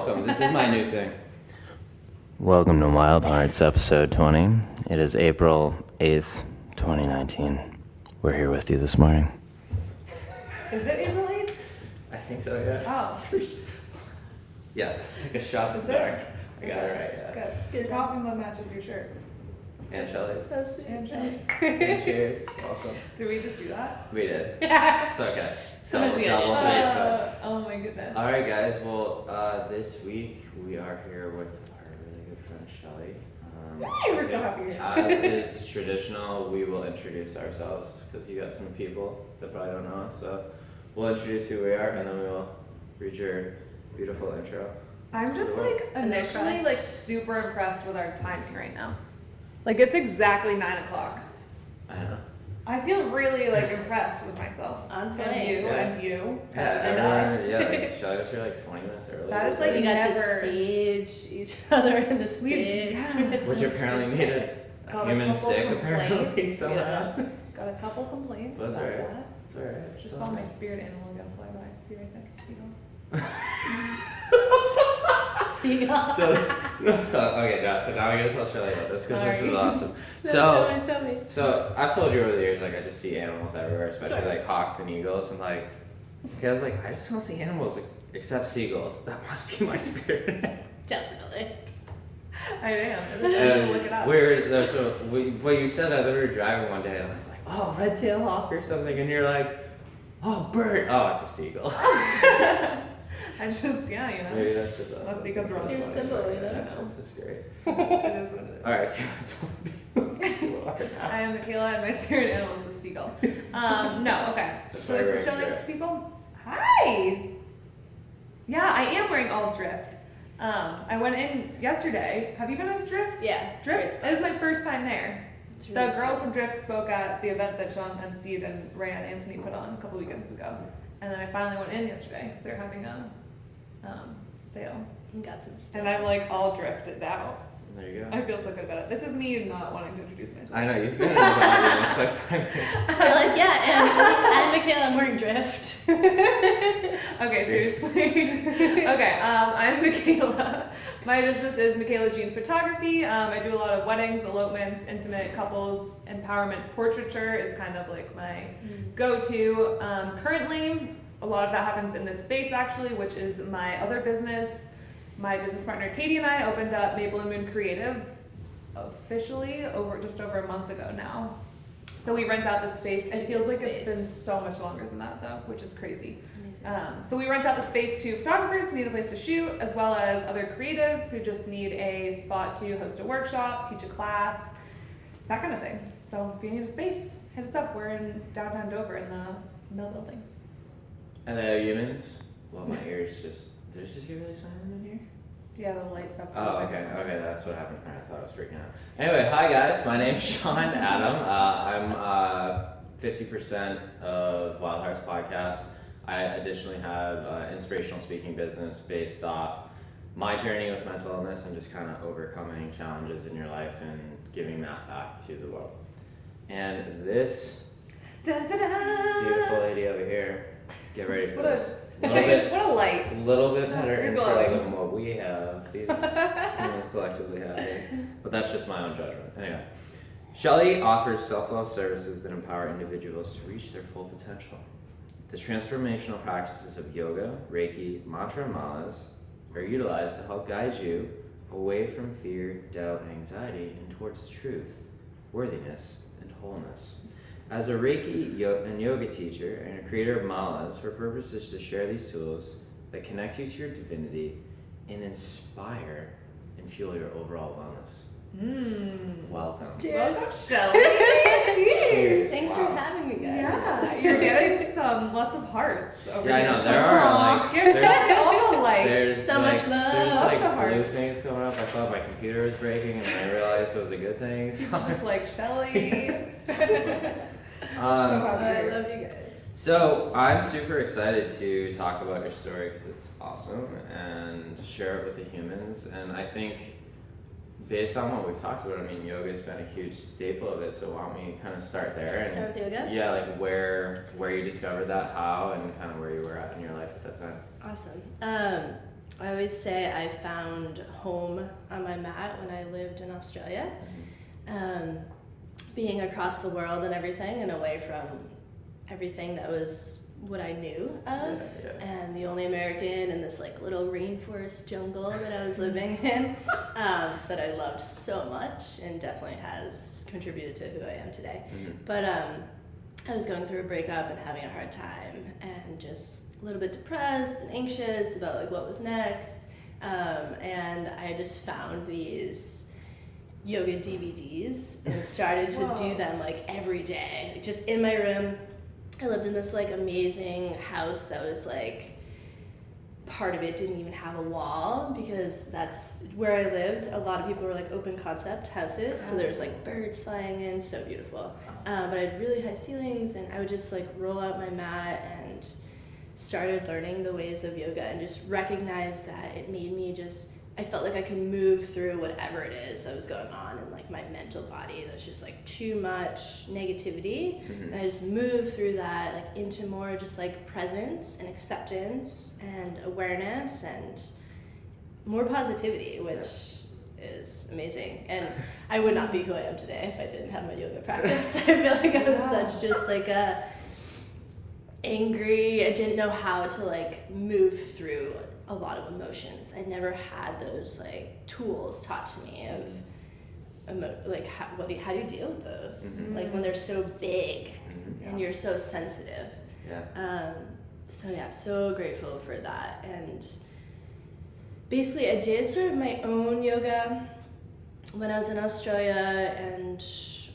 welcome. This is my new thing. Welcome to Wild Hearts, episode 20. It is April 8th, 2019. We're here with you this morning. Is it April 8th? I think so, yeah. Oh. Yes, take a shot in Is the it? dark. I got it right, yeah. Good. Your coffee mug matches your shirt. And Shelly's. So sweet. And Shelly's. And cheers. Welcome. Did we just do that? We did. Yeah. It's okay. Sometimes we gotta Double do face. Oh my goodness. Alright guys, well this week we are here with our really good friend Shelly. Yay, we're so happy you're here. As is traditional, we will introduce ourselves because you got some people that probably don't know us. So we'll introduce who we are and then we'll read your beautiful intro. I'm just like And then initially cry. like super impressed with our timing right now. Like it's exactly 9 o'clock. I don't know. I feel really like impressed with myself. On point. And you Yeah. and you. Yeah, and everyone, us. yeah, like Shelly was here like 20 minutes early. That is, like, We got never- to sage each other in the space. yeah. Which apparently made a Got a human couple sick, apparently, complaints. somehow. Got a couple complaints That's about alright. that. It's alright. Just saw my spirit animal go fly by. See right there, seagull. Seagull. So, okay, no, so now I gotta tell Shelly about this because this is Sorry. awesome. No, tell me. So I've told you over the years, like I just see animals everywhere, especially like Nice. hawks and eagles, and like, because like I just don't see animals except seagulls. That must be my spirit. Definitely. I am. And Look it up. what you said, I literally driving one day and I was like, oh, red-tailed hawk or something, and you're like, oh, bird. Oh, it's a seagull. I just, yeah, you know. Maybe that's just us. That's because we're on It's the simple, you know? Yeah, that's just great. It is what it is. All right, so tell me who you are now. I am Michaela and my spirit animal is a seagull. No, okay. So Sorry, this is wearing Shelly's drift. people. Hi! Yeah, I am wearing all drift. I went in yesterday. Have you been to Drift? Yeah. Drift? It was my first time there. It's The really girls cool. from Drift spoke at the event that Sean Penseed and Ray and Anthony put on a couple weekends ago. And then I finally went in yesterday because they're having a sale. You got some stuff. And I'm like all drifted out. There you go. I feel so good about it. This is me not wanting to introduce myself. I know, you've been in the audience for like 5 minutes. You're like, yeah, and I'm Michaela, I'm wearing drift. Okay, seriously. Okay, I'm Michaela. My business is Michaela Jean Photography. I do a lot of weddings, elopements, intimate couples, empowerment portraiture is kind of like my go-to. Currently, a lot of that happens in this space actually, which is my other business. My business partner Katie and I opened up Maple and Moon Creative officially just over a month ago now. So we rent out the space. It feels like it's been so much longer than that though, which is crazy. It's amazing. So we rent out the space to photographers who need a place to shoot, as well as other creatives who just need a spot to host a workshop, teach a class, that kind of thing. So if you need a space, hit us up. We're in downtown Dover in the mill buildings. And the humans? Well, my ears just, did it just get really silent in here? Yeah, the light stuff. Oh, okay, that's what happened. I thought I was freaking out. Anyway, hi guys, my name's Sean Adam. I'm 50% of Wild Hearts podcast. I additionally have an inspirational speaking business based off my journey with mental illness and just kind of overcoming challenges in your life and giving that back to the world. And this Dun, dun, dun. beautiful lady over here, get ready for What a- this. What a light. Little bit better You're intro glowing. than what we have. These humans collectively have. But that's just my own judgment. Anyway, Shelly offers self-love services that empower individuals to reach their full potential. The transformational practices of yoga, Reiki, mantra, and malas are utilized to help guide you away from fear, doubt, and anxiety and towards truth, worthiness, and wholeness. As a Reiki and yoga teacher and a creator of malas, her purpose is to share these tools that connect you to your divinity and inspire and fuel your overall wellness. Welcome. Cheers. Welcome, Shelly. Cheers. Thanks Wow. for having me, guys. Yeah, you're getting lots of hearts over Yeah, I here. know, there are like, Give there's, Shelly all the lights. there's So like, much love. there's like Of course. blue things coming up. I thought my computer was breaking and then I realized it was a good thing. So, Just like Shelly. I love you guys. So I'm super excited to talk about your story because it's awesome and share it with the humans. And I think based on what we've talked about, I mean, yoga's been a huge staple of it. So why don't we kind of start there? And Start with yoga? yeah, like where you discovered that, how, and kind of where you were at in your life at that time. Awesome. I always say I found home on my mat when I lived in Australia. Being across the world and everything and away from everything that was what I knew of, and the only American in this like little rainforest jungle that I was living in, that I loved so much and definitely has contributed to who I am today. But I was going through a breakup and having a hard time and just a little bit depressed and anxious about like what was next, and I just found these yoga DVDs and started to do them like every day, like, just in my room. I lived in this like amazing house that was like, part of it didn't even have a wall because that's where I lived. A lot of people were like open concept houses, so there's like birds flying in, so beautiful. But I had really high ceilings, and I would just like roll out my mat and started learning the ways of yoga and just recognized that it made me just, I felt like I could move through whatever it is that was going on in like my mental body. There's just like too much negativity, and I just moved through that like into more just like presence and acceptance and awareness and more positivity, which is amazing. And I would not be who I am today if I didn't have my yoga practice. I feel like I was such just like a angry, I didn't know how to like move through a lot of emotions. I never had those like tools taught to me of how do you deal with those, like when they're so big and you're so sensitive. So grateful for that. And basically I did sort of my own yoga when I was in Australia and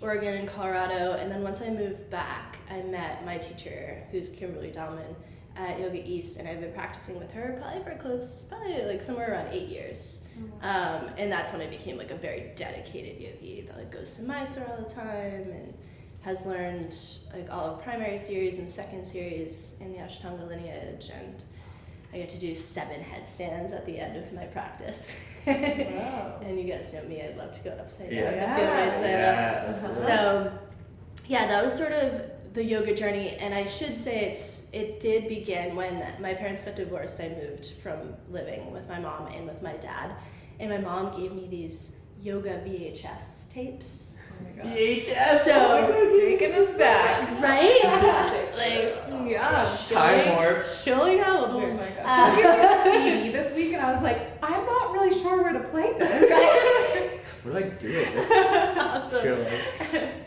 Oregon and Colorado, and then once I moved back I met my teacher, who's Kimberly Dahlman, at Yoga East, and I've been practicing with her probably like somewhere around 8 years. And that's when I became like a very dedicated yogi that like goes to Mysore all the time and has learned like all of primary series and second series in the Ashtanga lineage, and I get to do 7 headstands at the end of my practice. And you guys know me, I'd love to go upside down to feel right side up. So yeah, that was sort of the yoga journey, and I should say it did begin when my parents got divorced. I moved from living with my mom and with my dad, and my mom gave me these yoga VHS tapes. Oh my god. VHS. So taking us back. Right? Time warp. Showing how old Oh we're. my gosh. She gave me a CD this week, and I was like, I'm not really sure where to play this. What do I do with this? Awesome.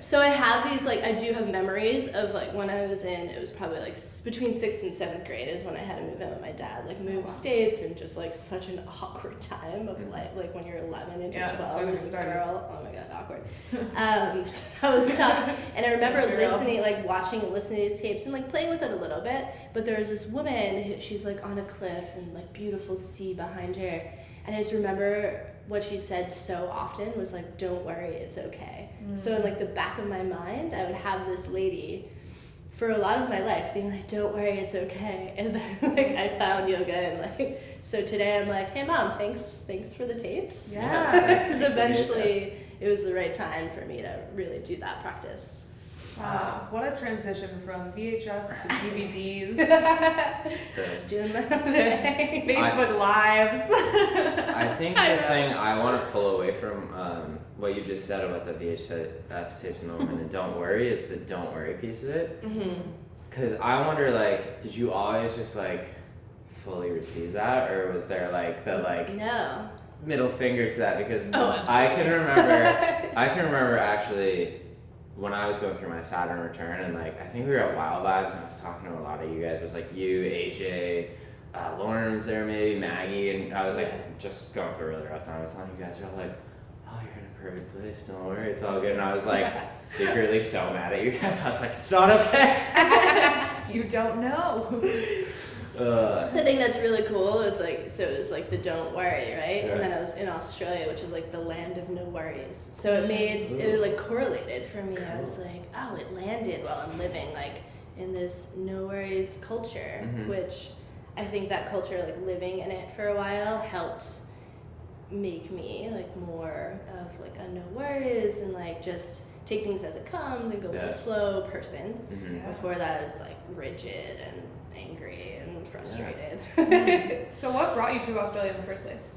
So I have these, like, I do have memories of, like, when I was in, it was probably, like, between 6th and 7th grade is when I had to move in with my dad, like, move states, and just, like, such an awkward time of life, like, when you're 11 into 12 as a girl. Oh my god, awkward. So that was tough. And I remember listening, like, watching and listening to these tapes and, like, playing with it a little bit, but there was this woman, she's, like, on a cliff and, like, beautiful sea behind her, and I just remember what she said so often was like, don't worry, it's okay. So in like the back of my mind, I would have this lady for a lot of my life being like, don't worry, it's okay. And then like I found yoga, and like, so today I'm like, hey mom, thanks for the tapes. Yeah. Because eventually it was the right time for me to really do that practice. Wow, what a transition from VHS to DVDs Just doing my own to thing. Facebook Lives. I think the thing I want to pull away from what you just said about the VHS tapes and the woman and don't worry is the don't worry piece of it. Because I wonder, like, did you always just like fully receive that, or was there like the No. middle finger to that? Because absolutely. I can remember actually when I was going through my Saturn return, and like I think we were at Wild Vibes, and I was talking to a lot of you guys. It was like you, AJ, Lauren was there, maybe Maggie, and I was like just going through a really rough time. I was telling you guys, you're all like, "Oh, you're in a perfect place. Don't worry, it's all good." And I was like secretly so mad at you guys. I was like, "It's not okay." You don't know. The thing that's really cool is like, so it was like the don't worry, right? Yeah. And then I was in Australia, which is like the land of no worries. So it like correlated for me. I was like, oh, it landed while I'm living like in this no worries culture, which I think that culture, like living in it for a while, helped make me like more of like a no worries and like just take things as it comes and go with the flow person. Before that, I was like rigid and angry and frustrated. So what brought you to Australia in the first place?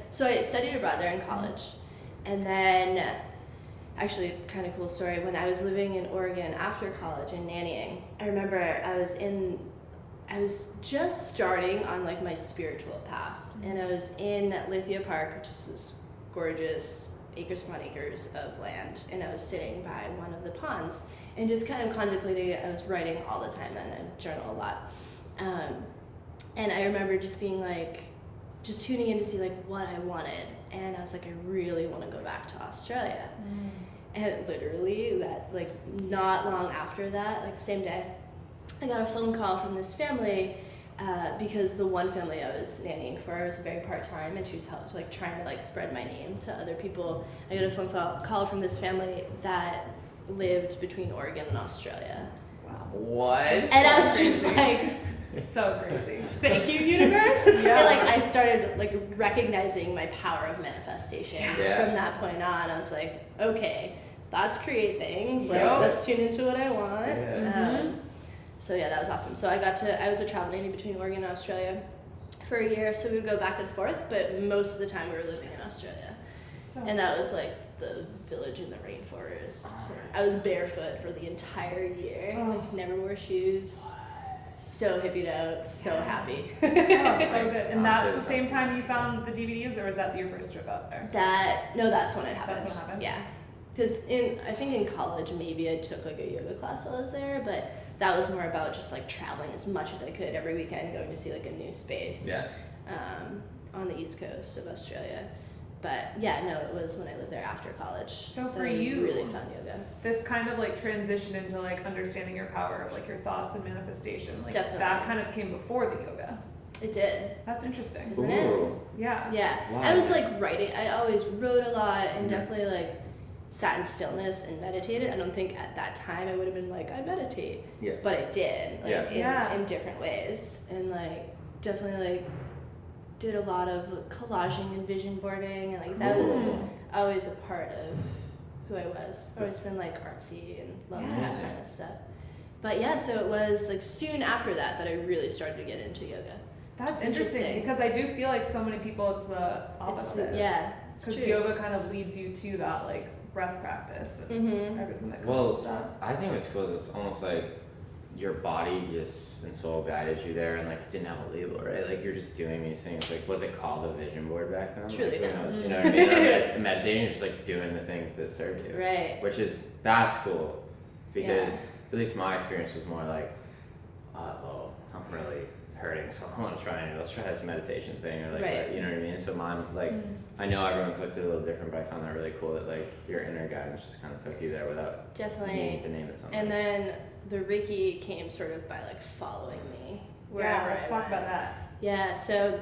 So I studied abroad there in college, and then, actually, kind of cool story. When I was living in Oregon after college and nannying, I remember I was just starting on like my spiritual path, and I was in Lithia Park, which is this gorgeous acres upon acres of land, and I was sitting by one of the ponds and just kind of contemplating it. I was writing all the time then, I journal a lot, and I remember just being like, just tuning in to see like what I wanted, and I was like, I really want to go back to Australia. And literally that, like, not long after that, like the same day, I got a phone call from this family, because the one family I was nannying for was very part-time, and she was like trying to like spread my name to other people. I got a phone call from this family that lived between Oregon and Australia. Wow. What? And I was just like, So crazy. thank you, universe. Yeah. And like I started like recognizing my power of manifestation Yeah. from that point on. I was like, okay, thoughts create things. Like, Yep. let's tune into what I want. Yeah. So yeah, that was awesome. So I was a travel nanny between Oregon and Australia for a year. So we would go back and forth, but most of the time we were living in Australia. So And that was like the village in the rainforest. I was barefoot for the entire year. Oh. Like, never wore shoes. So hippied out, so happy. Oh, so good. And that's Honestly, the same time you found the DVDs, or was that your first trip out there? That's when it happened. That's what happened? Yeah. Because I think in college maybe I took like a yoga class while I was there, but that was more about just like traveling as much as I could every weekend, going to see like a new space. Yeah. On the east coast of Australia. But yeah, no, it was when I lived there after college. So that for I you- really found yoga. This kind of like transition into like understanding your power of like your thoughts and manifestation, like Definitely. that kind of came before the yoga. It did. That's interesting. Isn't it? Ooh. Yeah. Yeah. Wow. I was like writing. I always wrote a lot and Mhm. definitely like sat in stillness and meditated. I don't think at that time I would have been like, I meditate. Yeah. But I did, like Yeah. Yeah. in different ways. And like definitely like did a lot of collaging and vision boarding, and like that was Cool. always a part of who I was. I've always been like artsy and loved that Amazing. kind of stuff. But yeah, so it was like soon after that I really started to get into yoga. That's It's interesting interesting. because I do feel like so many people it's the It's, opposite. yeah. it's Because true. yoga kind of leads you to that like breath practice and Mm-hmm. everything that comes Well, with that. I think what's cool is it's almost like your body just and soul guided you there, and like it didn't have a label, right? Like you're just doing these things. Like, was it called a vision board back then? Truly like, who not. knows? You know what I mean? Or meditating, you're just like doing the things that serve you, Right. that's cool, because at least my experience was more like, well, I'm really hurting, so I want to try and let's try this meditation thing, or like, Right. you know what I mean? So mine, like, I know everyone's looks a little different, but I found that really cool that like your inner guidance just kind of took you there without Definitely. needing to name it something. And then the Reiki came sort of by like following me wherever Yeah, let's I talk went. about that. Yeah, so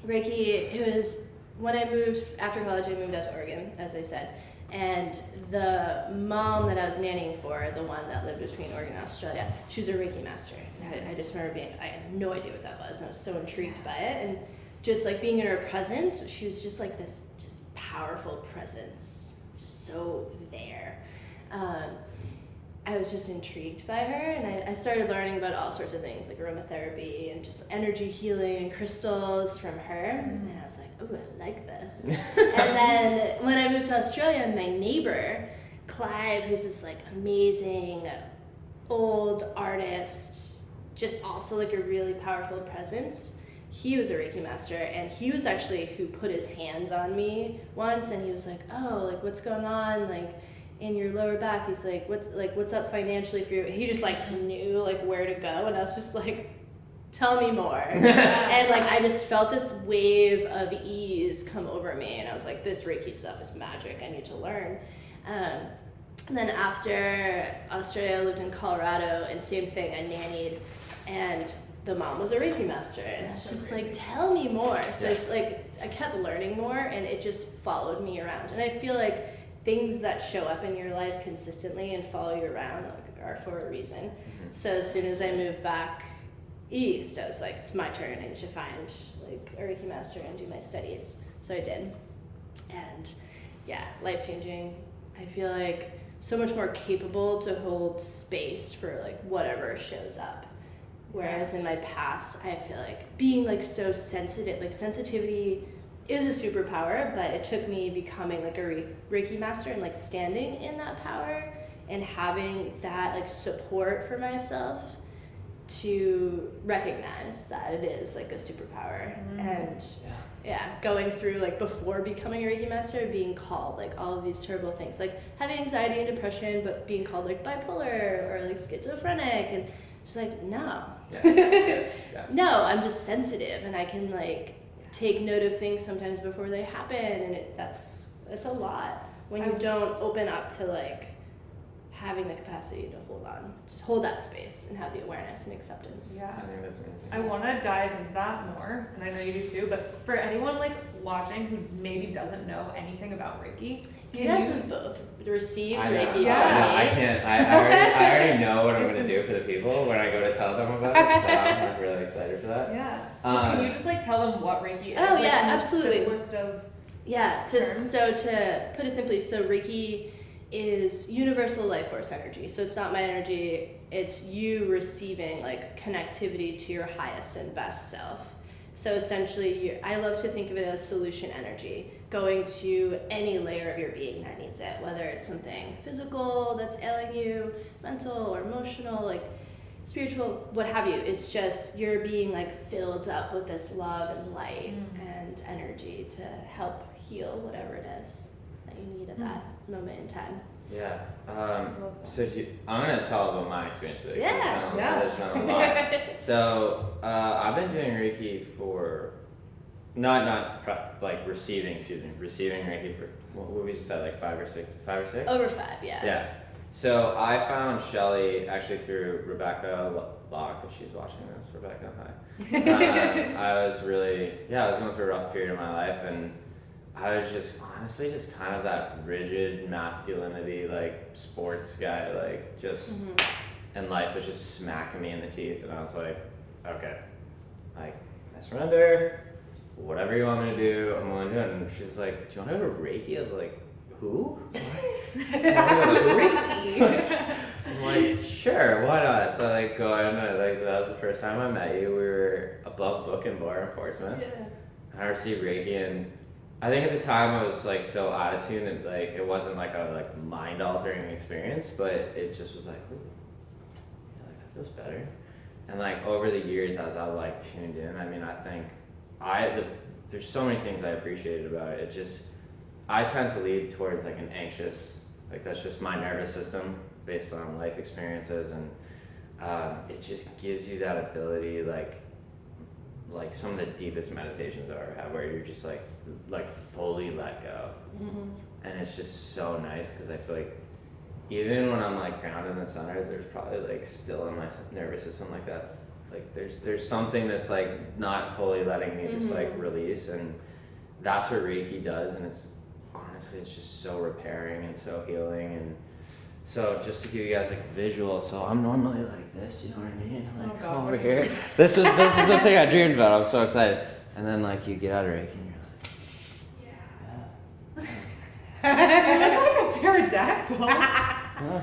Reiki, it was when I moved after college. I moved out to Oregon, as I said, and the mom that I was nannying for, the one that lived between Oregon and Australia, she was a Reiki master. And I just remember I had no idea what that was, and I was so intrigued by it, and just like being in her presence, she was just like this just powerful presence, just so there. I was just intrigued by her, and I started learning about all sorts of things like aromatherapy and just energy healing and crystals from her. And I was like, oh, I like this. And then when I moved to Australia, my neighbor, Clive, who's this like amazing old artist, just also like a really powerful presence, he was a Reiki master, and he was actually who put his hands on me once, and he was like, oh, like what's going on? Like, in your lower back. He's like, what's up financially for you? He just like knew like where to go, and I was just like, tell me more. And like I just felt this wave of ease come over me, and I was like, this Reiki stuff is magic. I need to learn. And then after Australia, I lived in Colorado, and same thing. I nannied, and the mom was a Reiki master, and it's just like, tell me more. So it's like I kept learning more, and it just followed me around. And I feel like things that show up in your life consistently and follow you around like, are for a reason. So as soon as I moved back east, I was like, it's my turn. I need to find like a Reiki master and do my studies. So I did, and yeah, life changing. I feel like so much more capable to hold space for like whatever shows up. Whereas in my past, I feel like being like so sensitive, like sensitivity is a superpower, but it took me becoming like a Reiki master and like standing in that power and having that like support for myself to recognize that it is like a superpower. And going through like before becoming a Reiki master, being called like all of these terrible things, like having anxiety and depression, but being called like bipolar or like schizophrenic, and just like no, no, I'm just sensitive and I can like take note of things sometimes before they happen, and it's a lot when you don't open up to like having the capacity to hold that space and have the awareness and acceptance. Yeah. I think that's amazing. I want to dive into that more, and I know you do too, but for anyone like watching who maybe doesn't know anything about Reiki, You guys have both received I know, Reiki. I can't. I already know what I'm going to do for the people when I go to tell them about it, so I'm like, really excited for that. Yeah. Can you just like tell them what Reiki is? Oh, like, yeah, in the absolutely. simplest of To put it simply, so Reiki is universal life force energy. So it's not my energy, it's you receiving like connectivity to your highest and best self. So essentially, I love to think of it as solution energy, going to any layer of your being that needs it, whether it's something physical that's ailing you, mental or emotional, like spiritual, what have you. It's just you're being like filled up with this love and light and energy to help heal whatever it is that you need at that moment in time. Yeah. So I'm going to tell about my experience with it. There's been a lot. So I've been doing Reiki for, receiving Reiki for, what we just said, like 5 or 6? Over 5, yeah. Yeah. So I found Shelly actually through Rebecca Locke, if she's watching this. Rebecca, hi. I was going through a rough period of my life, and I was just honestly just kind of that rigid masculinity, like sports guy, like just, and life was just smacking me in the teeth, and I was like, okay, like I surrender, whatever you want me to do, I'm willing to do it. And she was like, do you want to go to Reiki? I was like, who? Reiki. I'm like, sure, why not? So I go in, that was the first time I met you. We were above Book and Bar in Portsmouth. Yeah. And I received Reiki, and I think at the time I was like so out of tune that like it wasn't like a like mind altering experience, but it just was like, ooh, yeah, like that feels better. And like over the years as I like tuned in, I mean, I think there's so many things I appreciated about it. It just, I tend to lead towards like an anxious, like that's just my nervous system based on life experiences, and it just gives you that ability, like some of the deepest meditations I've ever had, where you're just like fully let go. And it's just so nice, because I feel like even when I'm like grounded and centered, there's probably like still in my nervous system like that, like there's something that's like not fully letting me just like release, and that's what Reiki does. And it's honestly, it's just so repairing and so healing. And so just to give you guys like a visual, so I'm normally like this, you know what I mean? Like over here. This is the thing I dreamed about. I'm so excited. And then like you get out of Reiki and you're like, You're like a pterodactyl. you know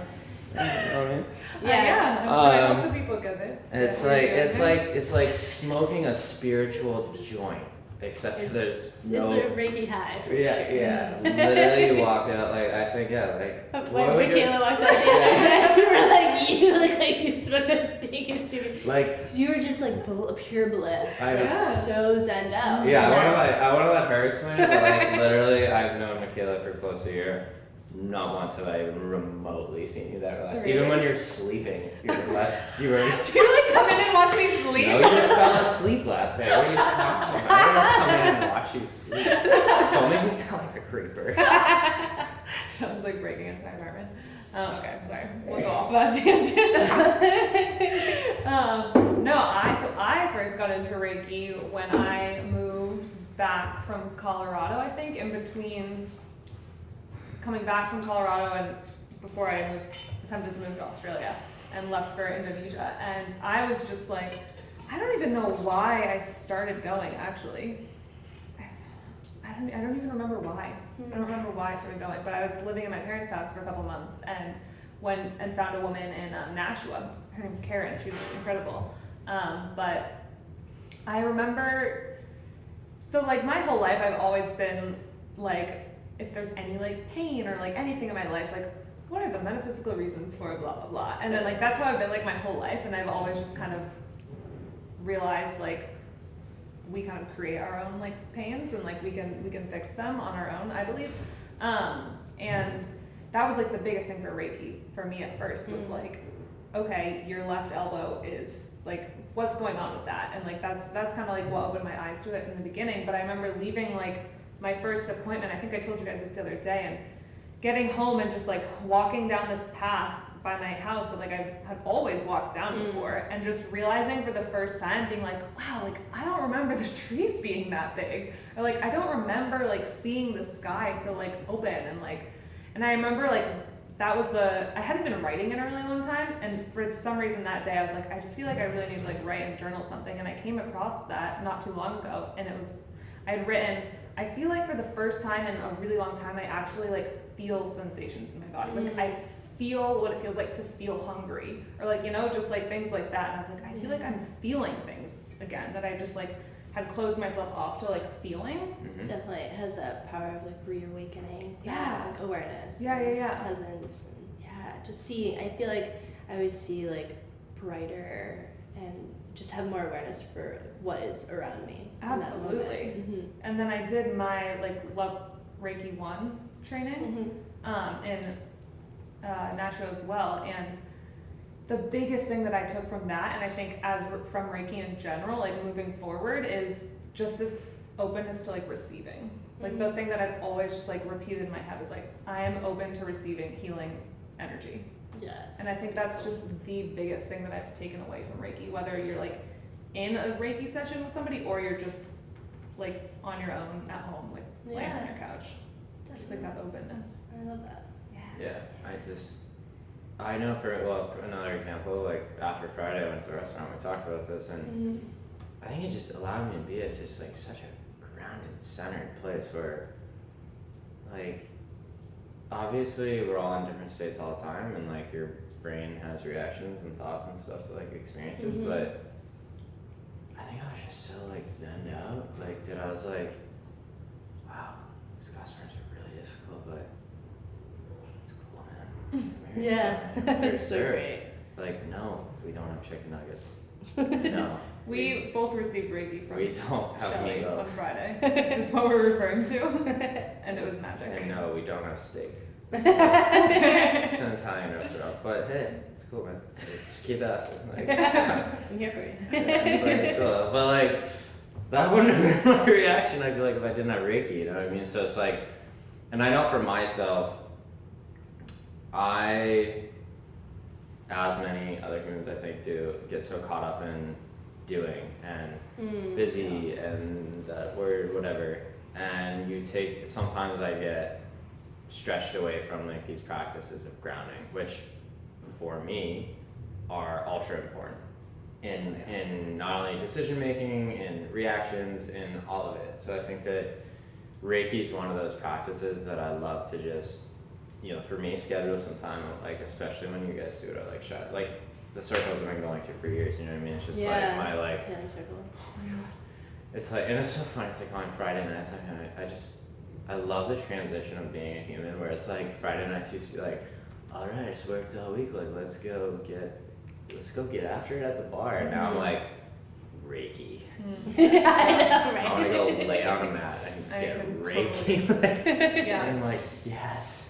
what I mean? Yeah. I'm sure I hope the people get it. And it's like smoking a spiritual joint. Except for there's no. It's a Reiki high for sure. Yeah. Literally, you walk out like I think When Michaela walked out, you were like, you look like you smoked the biggest stupid. Like you were just like pure bliss, I so zened out. Yeah, I want to let her explain it, but like literally, I've known Michaela for close to a year. Not once have I even remotely seen you that relaxed. Really? Even when you're sleeping, you're less. You were. Do you like come in and watch me sleep? No, you fell asleep last night. What are you talking about? I don't come in and watch you sleep. Don't make me sound like a creeper. Sounds like breaking into my apartment. Okay, sorry. We'll go off that tangent. I first got into Reiki when I moved back from Colorado, I think, in between coming back from Colorado and before I attempted to move to Australia and left for Indonesia. And I was just like, I don't even know why I started going, actually. I don't even remember why. I don't remember why I started going, but I was living in my parents' house for a couple months and found a woman in Nashua. Her name's Karen. She's incredible. But I remember, so like my whole life I've always been like, if there's any like pain or like anything in my life, like what are the metaphysical reasons for blah blah blah, and then like that's how I've been like my whole life, and I've always just kind of realized like we kind of create our own like pains, and like we can fix them on our own, I believe. And that was like the biggest thing for Reiki for me at first was like, okay, your left elbow is like, what's going on with that? And like that's kind of like what opened my eyes to it in the beginning. But I remember leaving like my first appointment, I think I told you guys this the other day, and getting home and just like walking down this path by my house that like I had always walked down before, and just realizing for the first time, being like, wow, like I don't remember the trees being that big, or like I don't remember like seeing the sky so like open, and like, and I remember like that was I hadn't been writing in a really long time, and for some reason that day I was like, I just feel like I really need to like write and journal something, and I came across that not too long ago, and it was, I had written, I feel like for the first time in a really long time I actually like feel sensations in my body, like I feel what it feels like to feel hungry, or like, you know, just like things like that, and I was like, I feel like I'm feeling things again that I just like had closed myself off to like feeling. Definitely it has that power of like reawakening, like awareness, presence, and just seeing. I feel like I always see like brighter and just have more awareness for what is around me. Absolutely. And then I did my like Love Reiki 1 training in Nashville as well, and the biggest thing that I took from that, and I think as from Reiki in general, like moving forward, is just this openness to like receiving. Like the thing that I've always just like repeated in my head is like, I am open to receiving healing energy. Yes. And I think that's just the biggest thing that I've taken away from Reiki, whether you're like in a Reiki session with somebody or you're just like on your own at home, like laying on your couch. Definitely. Just like that openness. I love that. Yeah, I know for another example, like after Friday I went to a restaurant, we talked about this, and I think it just allowed me to be at just like such a grounded, centered place where, like, obviously we're all in different states all the time, and like your brain has reactions and thoughts and stuff to like experiences, but I think I was just so like zenned out, like that I was like, wow, these customers are really difficult, but it's cool, man. Yeah, it's so great. Like, no, we don't have chicken nuggets. No. We both received Reiki from We don't have Shelly meatloaf. on Friday, just what we're referring to, and it was magic. And no, we don't have steak. It's an Italian restaurant, but hey, it's cool, man. Like, just keep asking. Like, it's fine. I'm here for you. It's cool. But like, that wouldn't have been my reaction, I feel like, if I didn't have Reiki, you know what I mean? So it's like, and I know for myself, I, as many other humans I think do, get so caught up in doing and busy and that word, whatever, and sometimes I get stretched away from like these practices of grounding, which for me are ultra important in not only decision making, in reactions, in all of it. So I think that Reiki is one of those practices that I love to just, you know, for me, schedule some time, like especially when you guys do it, like the circles I've been going to for years, you know what I mean? It's just like my like, the circle. oh my god, it's like, and it's so funny. It's like on Friday nights, I love the transition of being a human, where it's like Friday nights used to be like, all right, I just worked all week, like let's go get after it at the bar. And now I'm like, Reiki. I know, right? I want to go lay on a mat and get Reiki. Totally. And I'm like, yes.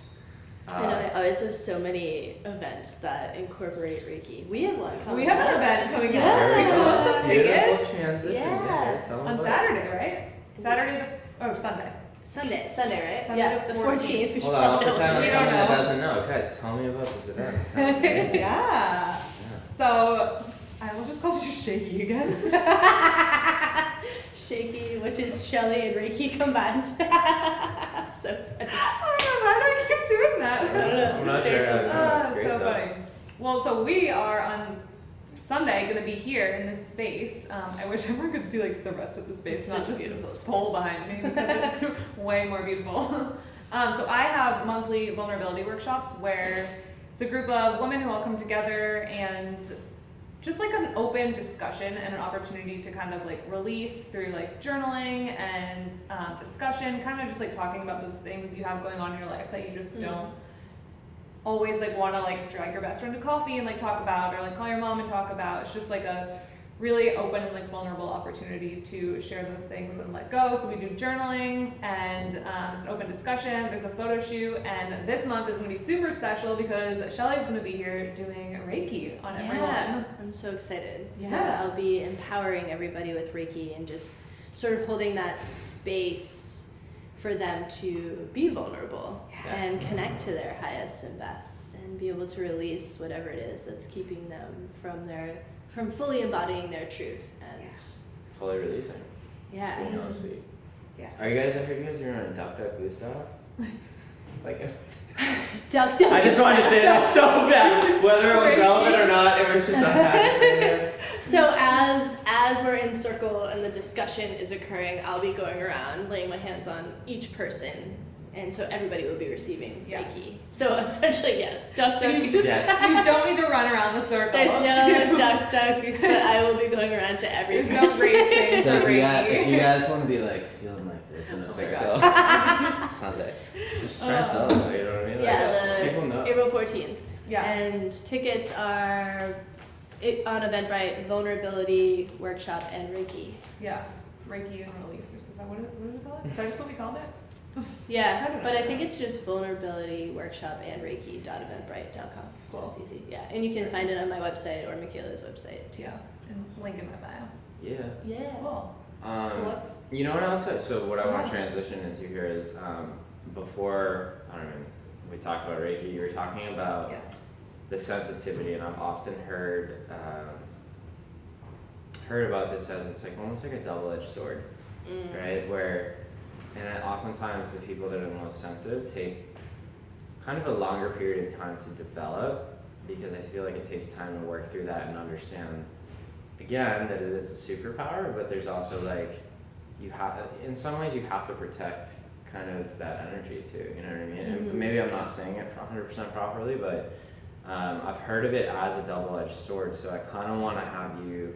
I know, I always have so many events that incorporate Reiki. We have one coming We have an up. event coming Yeah. up. We still have some Beautiful tickets transition. Yeah. Guys, tell them on about it. Saturday, right? Sunday. Sunday, right? Sunday Yeah, the the 14th. 14th. We Hold on, I'll should pretend I'm We someone don't that know. doesn't know. Guys, tell me about this event. It sounds amazing. Yeah. So I will just call you Shaky again. Shaky, which is Shelly and Reiki combined. So funny. Oh my god, why do I keep doing that? I don't know. I'm not sure. Ah, It's great so though. funny. Well, so we are on Sunday going to be here in this space. I wish everyone could see like the rest of the space, It's not such a just this beautiful pole space. behind me, because it's way more beautiful. So I have monthly vulnerability workshops where it's a group of women who all come together, and just like an open discussion and an opportunity to kind of like release through like journaling and discussion, kind of just like talking about those things you have going on in your life that you just don't always like want to like drag your best friend to coffee and like talk about, or like call your mom and talk about. It's just like a really open and like vulnerable opportunity to share those things and let go. So we do journaling, and it's an open discussion. There's a photo shoot, and this month is going to be super special because Shelly's going to be here doing Reiki on everyone. Yeah, I'm so excited. Yeah. So I'll be empowering everybody with Reiki and just sort of holding that space for them to be vulnerable and connect to their highest and best and be able to release whatever it is that's keeping them from fully embodying their truth and Fully releasing. yeah. Being all sweet. Yeah. Are you guys? I heard you guys are on Duck Duck Goose Duck. Like Duck, I just wanted to say that so bad. Whether it was relevant or not, it was just I had to say it. So as we're in circle and the discussion is occurring, I'll be going around laying my hands on each person, and so everybody will be receiving Reiki. So essentially, yes, duck, So duck. you just Yeah. you don't need to run around the circle. There's no duck, duck, but I will be going around to every There's person. no racing. So for if you Reiki. guys want to be like feeling like this in a Oh my circle, Sunday. Just try to sell it. You know what I mean? Yeah, People know. April 14th. Yeah. And tickets are on Eventbrite, vulnerability workshop and Reiki. Yeah. Reiki and release. Is that what do we call it? Is that just what we called it? I Yeah, don't know. but I think it's just vulnerability workshop and Reiki.eventbrite.com. Cool. So it's easy. Yeah, and you can find it on my website or Michaela's website too. Yeah. And it's link in my bio. Yeah. Yeah. Cool. Let's. You know what else? So what I want to transition into here is before I don't know. We talked about Reiki. You were talking about Yeah. the sensitivity, and I've often heard about this as it's like almost like a double-edged sword, right? Where, and oftentimes the people that are the most sensitive take kind of a longer period of time to develop, because I feel like it takes time to work through that and understand, again, that it is a superpower, but there's also like, you have, in some ways you have to protect kind of that energy too, you know what I mean? And maybe I'm not saying it 100% properly, but I've heard of it as a double-edged sword, so I kind of want to have you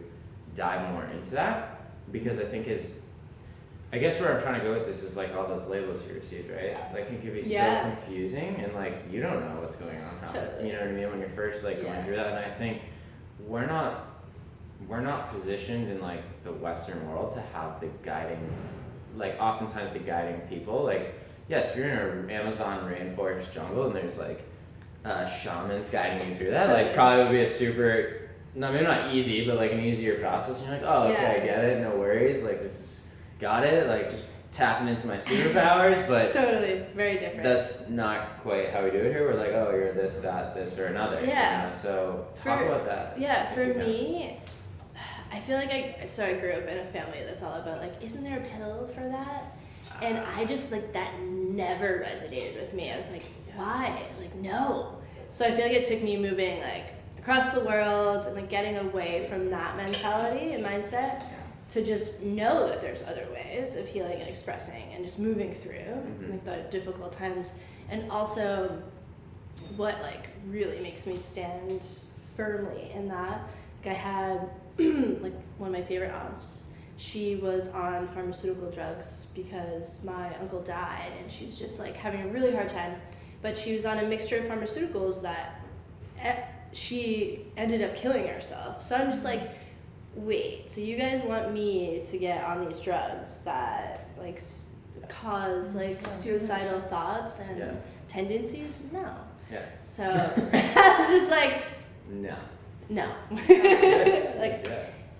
dive more into that, because I think I guess where I'm trying to go with this is like all those labels you received, right? Like it could be so confusing, and like you don't know what's going on. Totally. You know what I mean? When you're first like going through that, and I think we're not positioned in like the Western world to have the guiding, like oftentimes the guiding people. Like yes, you're in an Amazon rainforest jungle, and there's like shamans guiding you through that. Totally. Like probably would be a super, no, maybe not easy, but like an easier process. And you're like, oh, okay, I get it, no worries. Like this is. Got it, like just tapping into my superpowers, but Totally, very different. that's not quite how we do it here. We're like, oh, you're this, that, this, or another. Yeah. You know? So talk about that. Yeah, if for you can. me, I feel like I grew up in a family that's all about like, isn't there a pill for that? And I just like that never resonated with me. I was like, why? Like, no. So I feel like it took me moving like across the world and like getting away from that mentality and mindset to just know that there's other ways of healing and expressing and just moving through like the difficult times. And also what like really makes me stand firmly in that, like I had like one of my favorite aunts, she was on pharmaceutical drugs because my uncle died, and she was just like having a really hard time, but she was on a mixture of pharmaceuticals that she ended up killing herself. So I'm just like, wait, so you guys want me to get on these drugs that like cause like suicidal thoughts and tendencies? No. Yeah. So I was just like, no. Like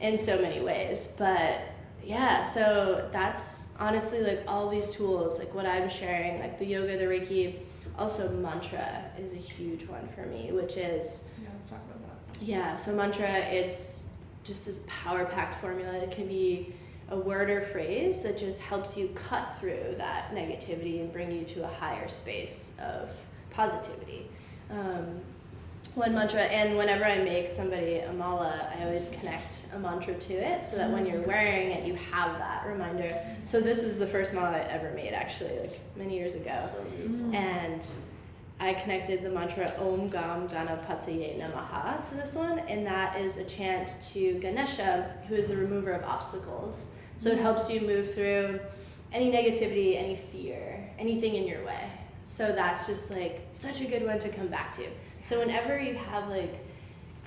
in so many ways. But yeah, so that's honestly like all these tools, like what I'm sharing, like the yoga, the Reiki, also mantra is a huge one for me, which is Let's talk about that. Yeah, so mantra, it's just this power-packed formula. It can be a word or phrase that just helps you cut through that negativity and bring you to a higher space of positivity. One mantra, and whenever I make somebody a mala, I always connect a mantra to it so that when you're wearing it, you have that reminder. So this is the first mala I ever made, actually, like many years ago. So beautiful. And I connected the mantra Om Gam Ganapataye Namaha to this one, and that is a chant to Ganesha, who is the remover of obstacles. So it helps you move through any negativity, any fear, anything in your way. So that's just like such a good one to come back to. So whenever you have like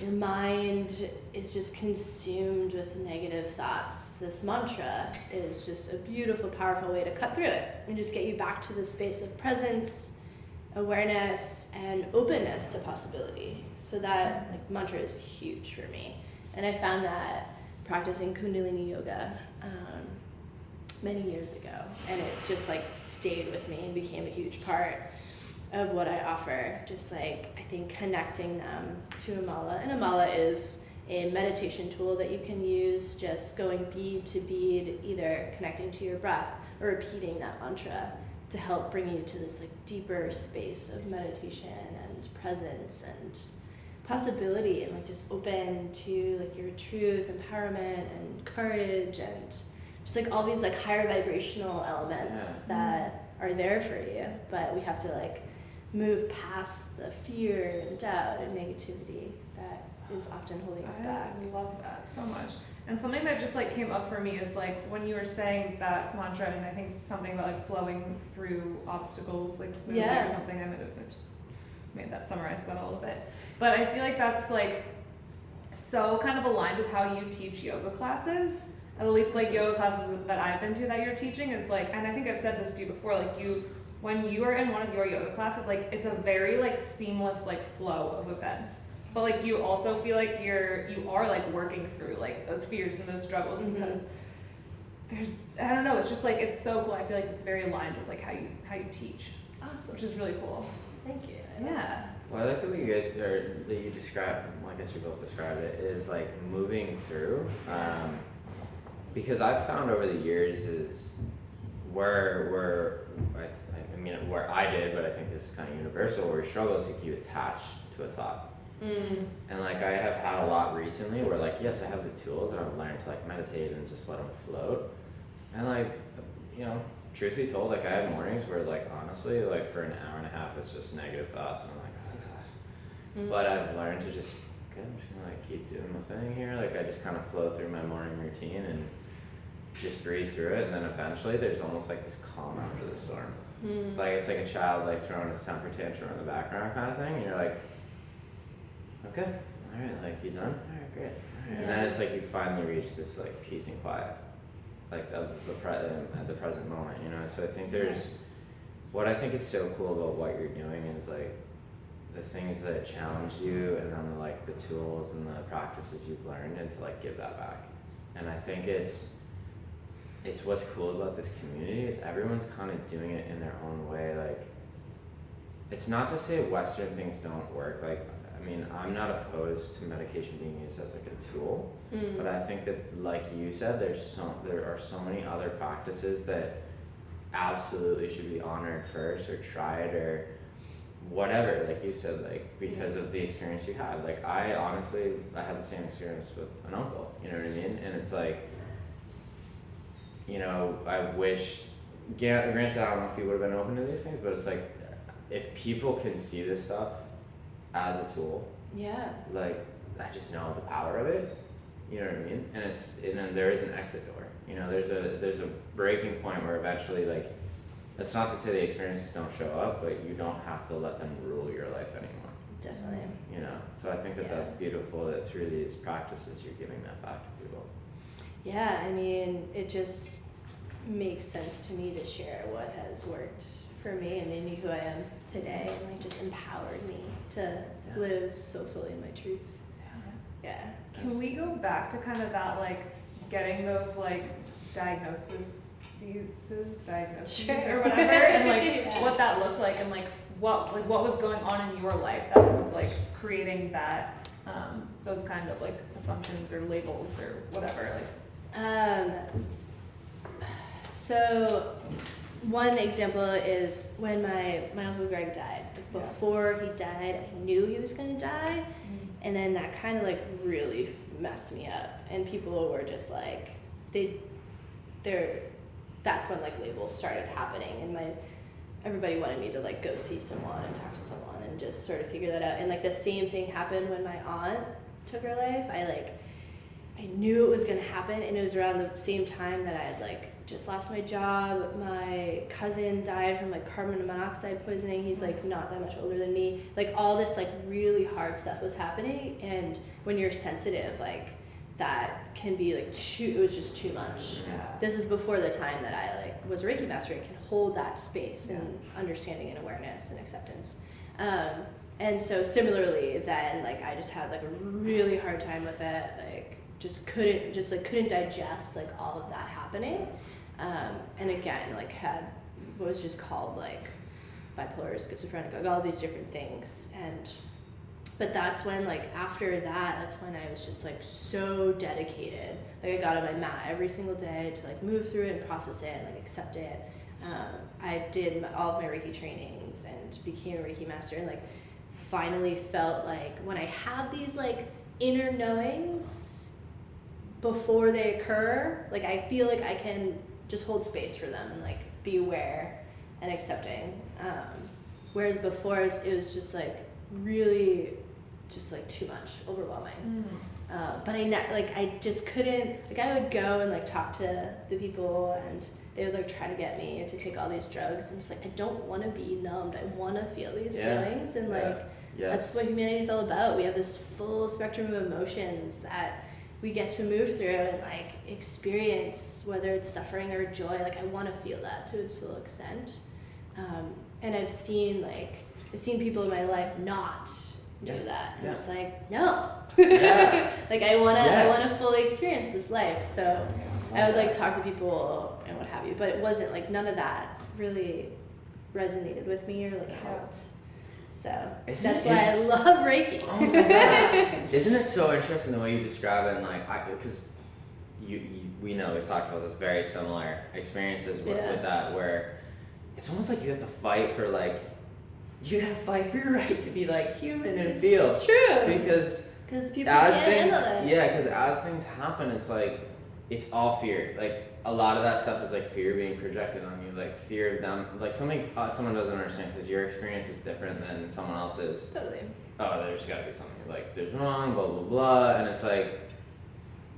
your mind is just consumed with negative thoughts, this mantra is just a beautiful, powerful way to cut through it and just get you back to the space of presence, awareness, and openness to possibility. So that like mantra is huge for me. And I found that practicing Kundalini yoga many years ago, and it just like stayed with me and became a huge part of what I offer. Just like, I think connecting them to a mala, and a mala is a meditation tool that you can use, just going bead to bead, either connecting to your breath or repeating that mantra to help bring you to this like deeper space of meditation and presence and possibility, and like just open to like your truth, empowerment, and courage, and just like all these like higher vibrational elements that are there for you. But we have to like move past the fear and doubt and negativity that is often holding us back. I love that so much. And something that just like came up for me is like when you were saying that mantra, and I think something about like flowing through obstacles like smoothly or something. I just made that summarize that a little bit. But I feel like that's like so kind of aligned with how you teach yoga classes. At least like yoga classes that I've been to that you're teaching is like, and I think I've said this to you before, like when you are in one of your yoga classes, like it's a very like seamless like flow of events. But like you also feel like you are like working through like those fears and those struggles, because there's, I don't know, it's just like it's so cool. I feel like it's very aligned with like how you teach. Awesome. Which is really cool. Thank you. Yeah. Well, I like the way you guys, or that you describe, well, I guess you both described it, is like moving through. Because I've found over the years is where I did, but I think this is kind of universal, where struggles to keep attached to a thought. And like I have had a lot recently where like, yes, I have the tools and I've learned to like meditate and just let them float. And like, you know, truth be told, like I have mornings where like honestly, like for an hour and a half, it's just negative thoughts, and I'm like, oh. But I've learned to just, okay, I'm just gonna like keep doing my thing here. Like I just kind of flow through my morning routine and just breathe through it, and then eventually there's almost like this calm after the storm. Like it's like a child like throwing a temper tantrum in the background kind of thing, and you're like, okay, all right, like you done? All right, great. All right. And then it's like you finally reach this like peace and quiet, like of the at the present moment, you know. So I think there's, what I think is so cool about what you're doing is like the things that challenge you, and then like the tools and the practices you've learned, and to like give that back. And I think it's what's cool about this community is everyone's kind of doing it in their own way. Like it's not to say Western things don't work. Like I mean, I'm not opposed to medication being used as like a tool, but I think that, like you said, there are so many other practices that absolutely should be honored first, or tried, or whatever. Like you said, like because of the experience you had. Like I had the same experience with an uncle. You know what I mean? And it's like, you know, I wish. Granted, I don't know if he would have been open to these things, but it's like if people can see this stuff as a tool, like I just know the power of it, you know what I mean? And then there is an exit door, you know, there's a breaking point where eventually, like, that's not to say the experiences don't show up, but you don't have to let them rule your life anymore. Definitely. You know, so I think that that's beautiful, that through these practices you're giving that back to people. Yeah, I mean, it just makes sense to me to share what has worked for me and made me who I am today, and like just empowered me to live so fully in my truth. Yeah. Can we go back to kind of that, like getting those like diagnoses or whatever, and like what that looked like, and like what was going on in your life that was like creating that, those kind of like assumptions or labels or whatever, like. So one example is when my Uncle Greg died. Like before he died, I knew he was going to die, and then that kind of like really messed me up. And people were just like, that's when like labels started happening. And everybody wanted me to like go see someone and talk to someone and just sort of figure that out. And like the same thing happened when my aunt took her life. I knew it was gonna happen, and it was around the same time that I had like just lost my job. My cousin died from like carbon monoxide poisoning. He's like not that much older than me. Like all this like really hard stuff was happening, and when you're sensitive, like that can be like it was just too much. Yeah. This is before the time that I like was a Reiki master and can hold that space and understanding and awareness and acceptance. And so similarly then like I just had like a really hard time with it, like couldn't digest like all of that happening. And again, like had what was just called like bipolar, schizophrenic, like all these different things. But that's when like after that's when I was just like so dedicated. Like I got on my mat every single day to like move through it and process it and like accept it. I did all of my Reiki trainings and became a Reiki master, and like finally felt like when I have these like inner knowings before they occur, like I feel like I can just hold space for them and like be aware and accepting. Whereas before it was just like really just like too much, overwhelming. But I just couldn't, like I would go and like talk to the people and they would like try to get me to take all these drugs. I'm just like, I don't want to be numbed. I want to feel these feelings, and like that's what humanity is all about. We have this full spectrum of emotions that we get to move through and like experience, whether it's suffering or joy. Like I want to feel that to its full extent. And I've seen people in my life not do that. I'm just like, no. Like I wanna fully experience this life. So I would like talk to people and what have you, but it wasn't like none of that really resonated with me or like helped. So that's why I love Reiki. Oh my God. Isn't it so interesting the way you describe it? And like, because we know we talked about this very similar experiences with that, where it's almost like you have to fight for like, you gotta fight for your right to be like human and feel. It's true. Because people can't handle it. Yeah, because as things happen, it's like, it's all fear. Like a lot of that stuff is like fear being projected on you, like fear of them, like something someone doesn't understand because your experience is different than someone else's. Totally. Oh, there's gotta be something like there's wrong, blah blah blah, and it's like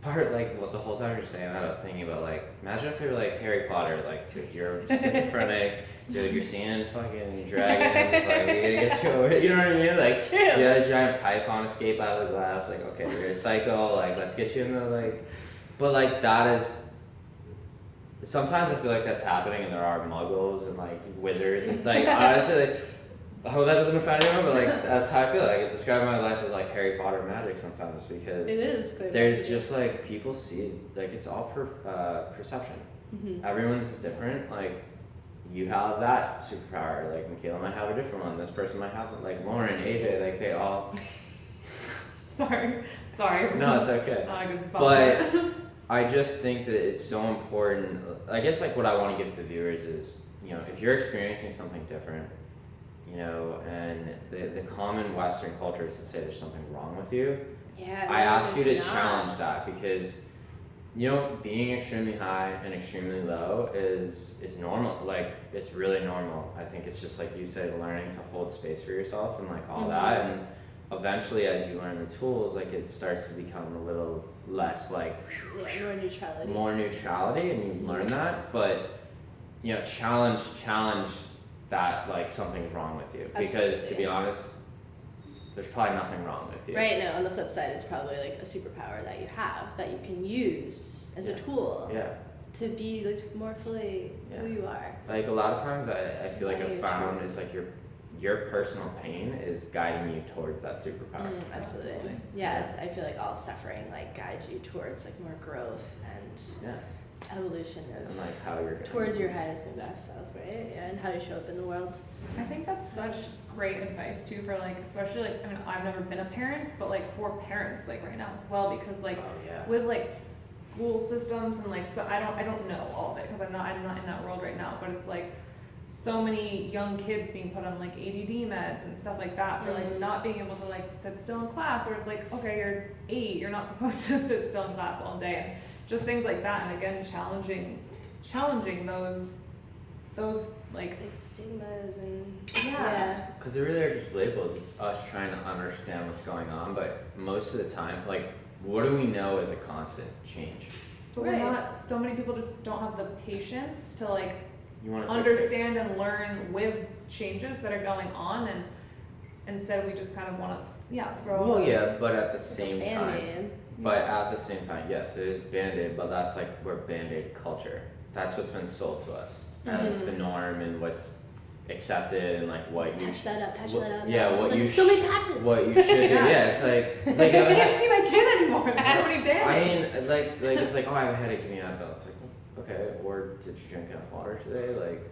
part like what the whole time you're saying that I was thinking about like imagine if they were like Harry Potter, like dude, you're schizophrenic, dude, you're seeing fucking dragons, like we gotta get you over it, you know what I mean? Like it's true. You had a giant python escape out of the glass, like okay, you're a psycho, like let's get you into like, but like that is. Sometimes I feel like that's happening, and there are muggles and like wizards, and like honestly, like, I hope that doesn't offend anyone, but like that's how I feel. Like I describe my life as like Harry Potter magic sometimes because it is quite there's just like people see like it's all perception. Mm-hmm. Everyone's is different. Like you have that superpower. Like Michaela might have a different one. This person might have like Lauren, AJ. Like they all. Sorry. No, it's okay. I can spell But it. I just think that it's so important. I guess like what I want to give to the viewers is, you know, if you're experiencing something different, you know, and the common Western culture is to say there's something wrong with you. Yeah. I ask you to challenge that because, you know, being extremely high and extremely low is normal. Like it's really normal. I think it's just like you said, learning to hold space for yourself and like all that. And eventually as you learn the tools, like it starts to become a little less like more neutrality and you learn that, but you know, challenge that like something's wrong with you. Absolutely. Because to be honest, there's probably nothing wrong with you. Right, no, on the flip side it's probably like a superpower that you have that you can use as a tool to be like more fully who you are. Like a lot of times I feel like I've found it's like your personal pain is guiding you towards that superpower. Absolutely. Yes, I feel like all suffering like guides you towards like more growth and evolution of and like how you're towards your highest and best self, right? Yeah, and how you show up in the world. I think that's such great advice too for like, especially like, I mean, I've never been a parent, but like for parents like right now as well, because like with like school systems and like, so I don't know all of it because I'm not in that world right now, but it's like so many young kids being put on like ADD meds and stuff like that for like not being able to like sit still in class, or it's like, okay, you're 8, you're not supposed to sit still in class all day, and just things like that. And again, challenging those those like Like stigmas and Yeah. Because they really are just labels. It's us trying to understand what's going on, but most of the time, like, what do we know is a constant change? but Right. we're not. So many people just don't have the patience to like You want to understand and learn with changes that are going on, and instead we just kind of want to throw. Well, yeah, but at the same time, Band-Aid. but at the same time, yes, it is Band-Aid, but that's like we're Band-Aid culture. That's what's been sold to us as the norm and what's accepted and like what you. Patch that up, patch what- that up. yeah, It's what like, you so many patches. What you should do, yeah. It's like I can't see my kid anymore. There's so many Band-Aids. I mean, like it's like, oh, I have a headache, give me Advil. It's like, okay, or did you drink enough water today? Like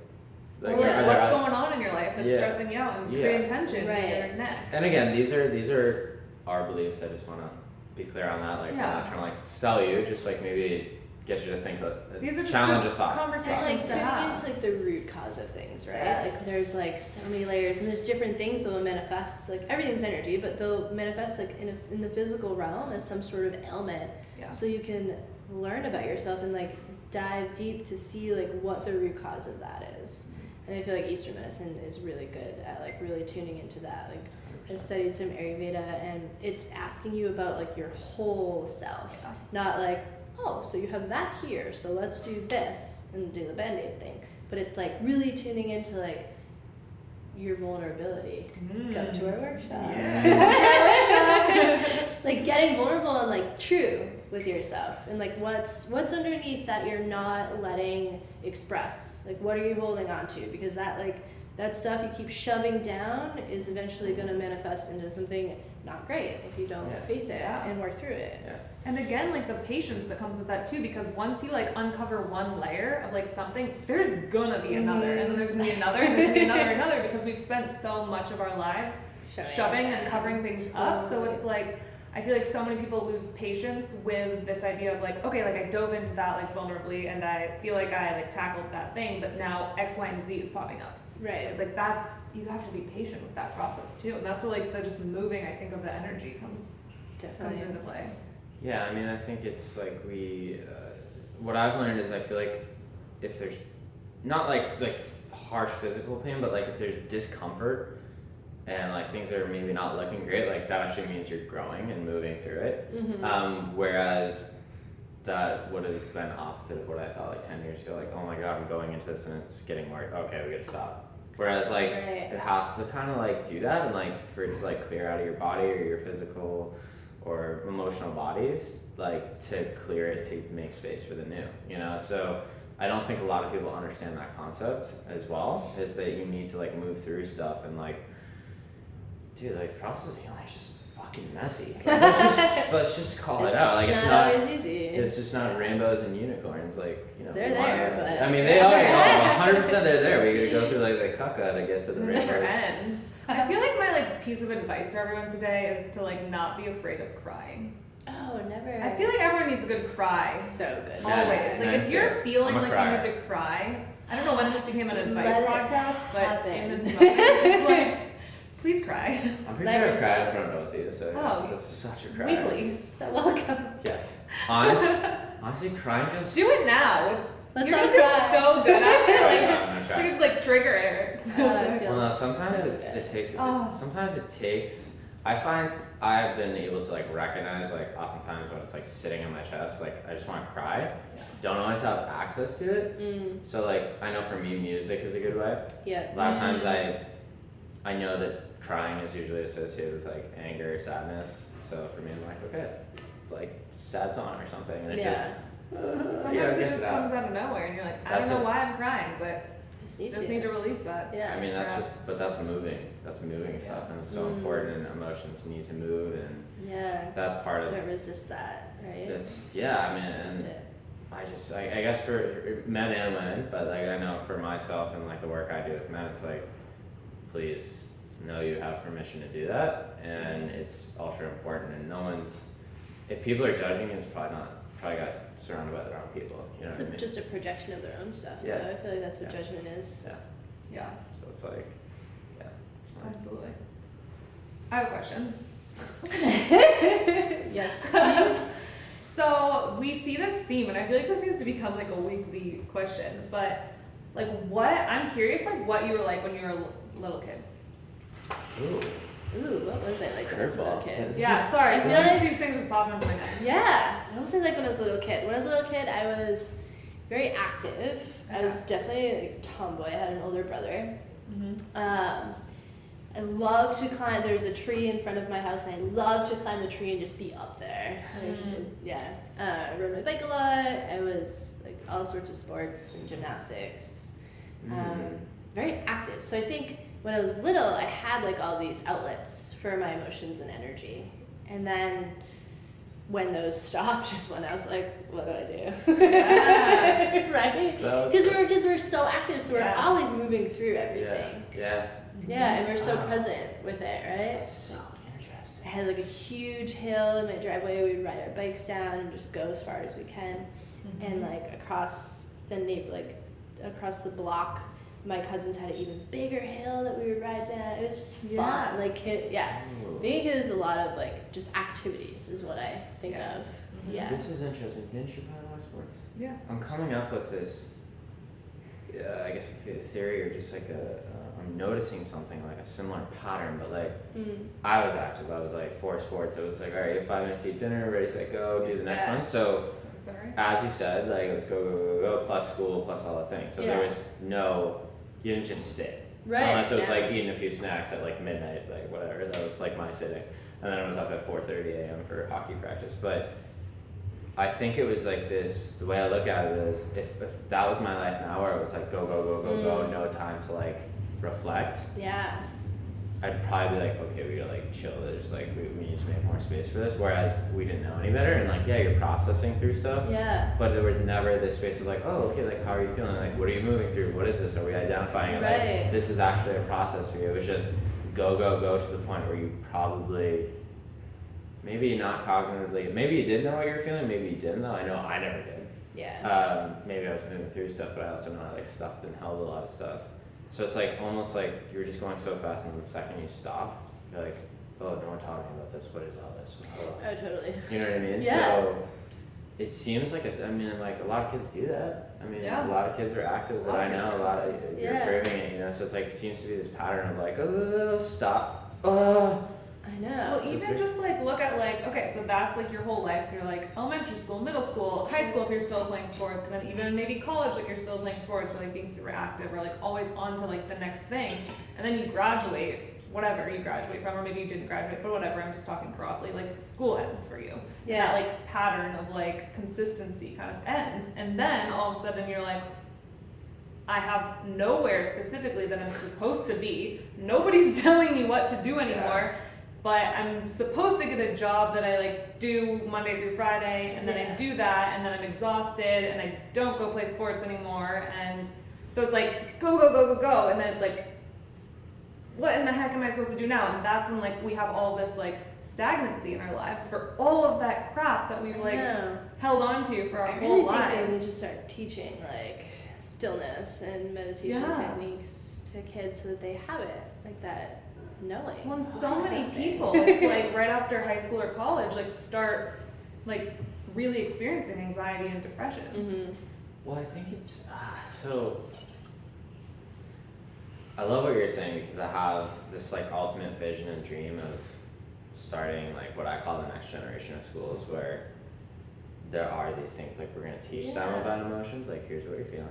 Or are there what's oth- going on in your life that's Yeah. stressing you out and Yeah. creating tension Right. in your neck. And again, these are our beliefs. I just want to be clear on that. Like, I'm Yeah. not trying to like sell you, just like maybe get you to think, These are just challenge good a thought. conversations Like to tuning have. into like the root cause of things, right? Yes. Like there's like so many layers, and there's different things that will manifest. Like everything's energy, but they'll manifest like in the physical realm as some sort of ailment. Yeah. So you can learn about yourself and like dive deep to see like what the root cause of that is. And I feel like Eastern medicine is really good at like really tuning into that. Like I studied some Ayurveda, and it's asking you about like your whole self, Yeah. not like, oh, so you have that here, so let's do this and do the Band-Aid thing. But it's like really tuning into like your vulnerability. Come to our workshop. Yeah. Like getting vulnerable and like true with yourself, and like what's underneath that you're not letting express. Like what are you holding on to? Because that stuff you keep shoving down is eventually going to manifest into something not great if you don't Yeah. face it Yeah. and work through it. Yeah. And again, like the patience that comes with that too, because once you like uncover one layer of like something, there's gonna be another, and then there's gonna be another, and there's gonna be another, because we've spent so much of our lives shoving and covering things up. So it's like, I feel like so many people lose patience with this idea of like, okay, like I dove into that like vulnerably, and I feel like I like tackled that thing, but now X, Y, and Z is popping up. Right. It's like you have to be patient with that process too, and that's where like the just moving, I think, of the energy comes Definitely. into play. Yeah, I mean, I think it's like what I've learned is I feel like if there's not like harsh physical pain, but like if there's discomfort and like things are maybe not looking great, like that actually means you're growing and moving through it. Whereas that would have been opposite of what I thought like 10 years ago. Like, oh my God, I'm going into this and it's getting worse. Okay, we gotta stop. Whereas like Right. it has to kind of like do that, and like for it to like clear out of your body or your physical or emotional bodies, like to clear it, to make space for the new, you know? So I don't think a lot of people understand that concept as well, is that you need to like move through stuff and like, dude, like the process of healing is just fucking messy. Like, let's just call it out. Like it's not always easy. It's just not rainbows and unicorns, like, you know. They're there, but- I mean, they are. 100% they're there. We gotta go through like the caca to get to the Never rainbows. ends. I feel like my like piece of advice for everyone today is to like not be afraid of crying. Oh, never. I feel like everyone needs a good cry. So good. Yeah. Always. Like mine if you're too. feeling I'm a like crier. you need to cry, I don't know when this became an Just advice let it podcast, but happen. in this moment, just like, please cry. I'm pretty Let sure I've cried in yourself. front of both of you, so Oh, yeah, just such a cry. weekly. So welcome. Yes. Honestly, crying feels. Do it now. Let's You're all gonna feel cry. so good after. I'm Like, gonna it's try. like it's like trigger it. Oh, it feels Well, no, sometimes so it good. takes. Oh. Sometimes it takes. I find I've been able to like recognize like oftentimes when it's like sitting in my chest, like I just want to cry. Don't always have access to it. So like I know for me, music is a good way. Yeah. A lot of times I know that crying is usually associated with like anger or sadness. So for me, I'm like, okay, it's like sad song or something, and it Yeah. Sometimes yeah, it gets just it out. comes out of nowhere, and you're like, I That's don't know it. why I'm crying, but Just need to release that. Yeah. I mean, that's Yeah. just, but that's moving. That's moving stuff, and it's so important. And emotions need to move, and Yeah. that's part of. Don't resist that, right? That's I mean, Accept and it. I guess for men and women, but like I know for myself and like the work I do with men, it's like, please know you have permission to do that, and it's ultra important. And no one's, if people are judging, it's probably got surrounded by the wrong people. You know It's what I mean? just a projection of their own stuff. Yeah. Though. I feel like that's what Yeah. judgment is. Yeah. Yeah, So it's like, yeah, it's fine. absolutely. I have a question. Yes. So we see this theme, and I feel like this needs to become like a weekly question, but Like I'm curious, like what you were like when you were a little kid. Ooh. Ooh, what was I like when I was a little Curveball. kid? Yeah, sorry. I feel Sometimes like- these things just pop into my head. Yeah, I was say like when I was a little kid. When I was a little kid, I was very active. I was definitely like a tomboy. I had an older brother. I love to climb. There's a tree in front of my house, and I love to climb the tree and just be up there. I rode my bike a lot. I was like all sorts of sports and gymnastics. Very active. So I think when I was little, I had like all these outlets for my emotions and energy, and then when those stopped, just when I was like, what do I do? Right? So Because kids were so active, so we're Yeah. always moving through everything. Yeah. Yeah, and we're so Wow. present with it, right? That's so interesting. I had like a huge hill in my driveway. We'd ride our bikes down and just go as far as we can. And like across across the block, my cousins had an even bigger hill that we would ride down. It was just fun. Yeah. Like Ooh. being a kid was a lot of like just activities is what I think Yeah. of. Yeah. This is interesting. Didn't you play a lot of sports? Yeah. I'm coming up with this, I guess it could be a theory or just like I'm noticing something like a similar pattern, but like I was active. I was like 4 sports. It was like, all right, you have 5 minutes to eat dinner, ready, set, go, do the next Yeah. one. So Sounds about right. as you said, like it was go, go, go, go, plus school, plus all the things. So Yeah. there was you didn't just sit. Right. Unless it was yeah. like eating a few snacks at like midnight, like whatever. That was like my sitting. And then I was up at 4:30 a.m. for hockey practice. But I think it was like this, the way I look at it is if that was my life now where it was like go, go, go, go, go, no time to like reflect, Yeah. I'd probably be like, okay, we gotta like chill. There's like, we need to make more space for this. Whereas we didn't know any better. And like, yeah, you're processing through stuff. Yeah. But there was never this space of like, oh, okay, like how are you feeling? Like, what are you moving through? What is this? Are we identifying it? Right. Like, this is actually a process for you. It was just go, go, go to the point where you probably, maybe not cognitively, maybe you did know what you were feeling, maybe you didn't though. I know I never did. Yeah. Maybe I was moving through stuff, but I also know I like stuffed and held a lot of stuff. So it's like almost like you were just going so fast, and then the second you stop, you're like, oh, no one talking about this. What is all this? Oh, totally. You know what I mean? Yeah. So it seems like like a lot of kids do that. I mean, Yeah. a lot of kids are active that A lot I of kids know. are. A lot of you're Yeah. craving it, you know. So it's like it seems to be this pattern of like, stop. I know. Well, So even just like look at like, okay, so that's like your whole life through like elementary school, middle school, high school if you're still playing sports, and then even maybe college like you're still playing sports or like being super active or like always on to like the next thing. And then you graduate, whatever you graduate from, or maybe you didn't graduate, but whatever, I'm just talking broadly, like school ends for you. Yeah. That like pattern of like consistency kind of ends. And then all of a sudden you're like, I have nowhere specifically that I'm supposed to be. Nobody's telling me what to do anymore. But I'm supposed to get a job that I like do Monday through Friday, and then I Yeah. do that, and then I'm exhausted, and I don't go play sports anymore, and so it's like go, go, go, go, go, and then it's like, what in the heck am I supposed to do now? And that's when like we have all this like stagnancy in our lives for all of that crap that we've like know. held on to for our I whole really think they lives. need to start teaching like stillness and meditation Yeah. techniques to kids so that they have it like that knowing. Well, and so Oh, many it's okay. people, it's like right after high school or college, like start like really experiencing anxiety and depression. Mm-hmm. Well, I think it's so. I love what you're saying because I have this like ultimate vision and dream of starting like what I call the next generation of schools where there are these things like we're gonna teach them Yeah. about emotions. Like here's what you're feeling.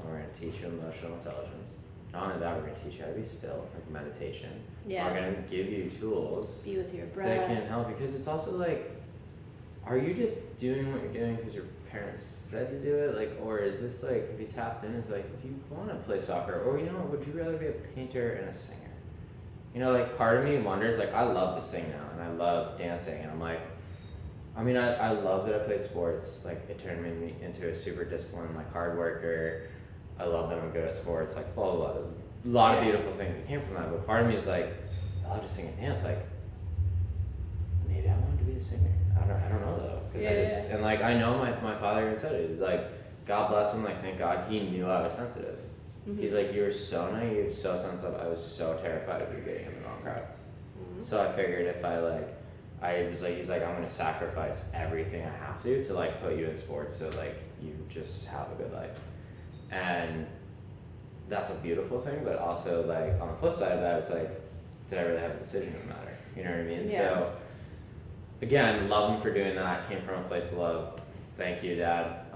We're gonna teach you emotional intelligence. Not only that, we're gonna teach you how to be still, like meditation. Yeah. We're gonna give you tools Just be with your that breath. can help because it's also like, are you just doing what you're doing because your parents said to do it, like, or is this like if you tapped in, is like, do you want to play soccer, or you know, would you rather be a painter and a singer? You know, like part of me wonders, like I love to sing now and I love dancing, and I'm like, I mean, I love that I played sports. Like it turned me into a super disciplined, like hard worker. I love that I'm good at sports, like blah blah blah. A lot of beautiful things that came from that, but part of me is like, I love to sing and dance. Like maybe I wanted to be a singer. I don't know though. 'Cause I just, and like I know my father even said it. He's like, God bless him. Like thank God he knew I was sensitive. Mm-hmm. He's like, you were so naive, so sensitive. I was so terrified of you getting in the wrong crowd. Mm-hmm. So I figured if I was like, he's like, I'm gonna sacrifice everything I have to like put you in sports so like you just have a good life. And that's a beautiful thing, but also like on the flip side of that, it's like, did I really have a decision in the matter? You know what I mean? Yeah. So again, love him for doing that. Came from a place of love. Thank you, Dad.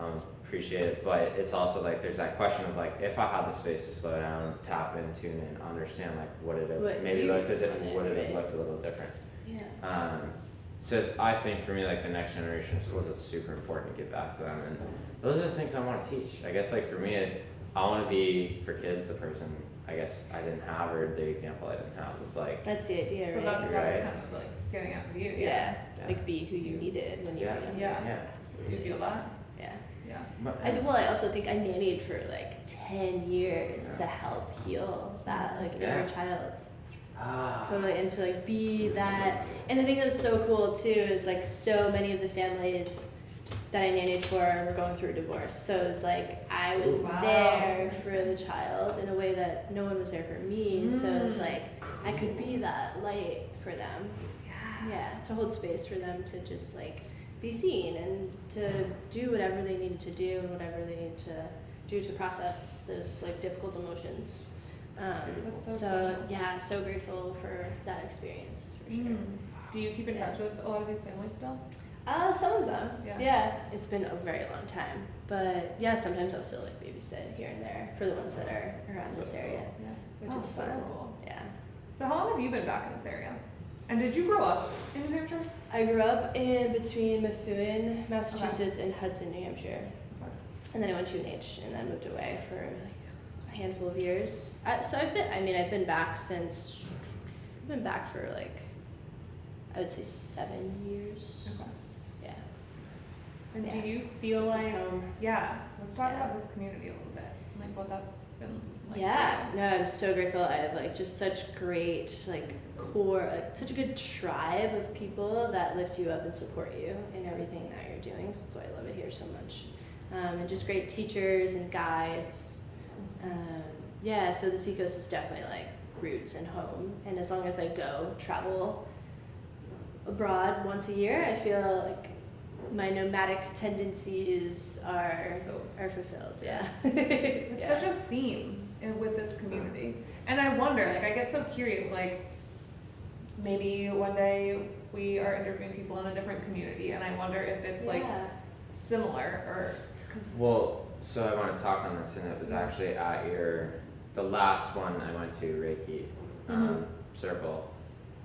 Appreciate it. But it's also like there's that question of like, if I had the space to slow down, tap in, tune in, understand like what it What maybe you looked a different, wanted, would it have right. looked a little different. Yeah. So I think for me, like the next generation of schools, it's super important to give back to them, and those are the things I want to teach. I guess like for me, I want to be for kids the person I guess I didn't have, or the example I didn't have of like. That's the idea, So right? that's Right. kind of like getting at for you. Yeah. Yeah. Like be who you needed when you Yeah. were young. Yeah. Yeah. Do you feel that? Yeah. Yeah. But- I also think I nannied for like 10 years Yeah. to help heal that like Yeah. inner child. Ah. Totally, and to like be that. And the thing that was so cool too is like so many of the families that I nannied for were going through a divorce. So it was like I was Wow, there that's for the child in a way that no one was there for me. So it was like I could be that light for them. Yeah, to hold space for them to just like be seen and to do whatever they needed to do and whatever they needed to do to process those like difficult emotions. That's so So special. yeah, so grateful for that experience for sure. Do you keep in touch with a lot of these families still? Some of them. Yeah. Yeah, it's been a very long time, but yeah, sometimes I'll still like babysit here and there for the ones that are around this area, Yeah. which Oh, is so fun. cool. Yeah. So how long have you been back in this area? And did you grow up in New Hampshire? I grew up in between Methuen, Massachusetts, and Hudson, New Hampshire. Okay. And then I went to UNH and then moved away for like a handful of years. So I've been back since, I've been back for like, I would say 7 years. Okay. Yeah. And Yeah. do you feel This is like, home. yeah, let's talk Yeah. about this community a little bit, like what that's been like. Yeah, no, I'm so grateful. I have like just such great like core, like such a good tribe of people that lift you up and support you in everything that you're doing. So that's why I love it here so much. And just great teachers and guides. Yeah, so the seacoast is definitely like roots and home. And as long as I travel abroad once a year, I feel like my nomadic tendencies are fulfilled. Yeah. It's Yeah. such a theme with this community. And I wonder, like, I get so curious, like, maybe one day we are interviewing people in a different community, and I wonder if it's, like, Yeah. similar, or, because, Well, so I want to talk on this, and it was actually at the last one I went to, Reiki circle,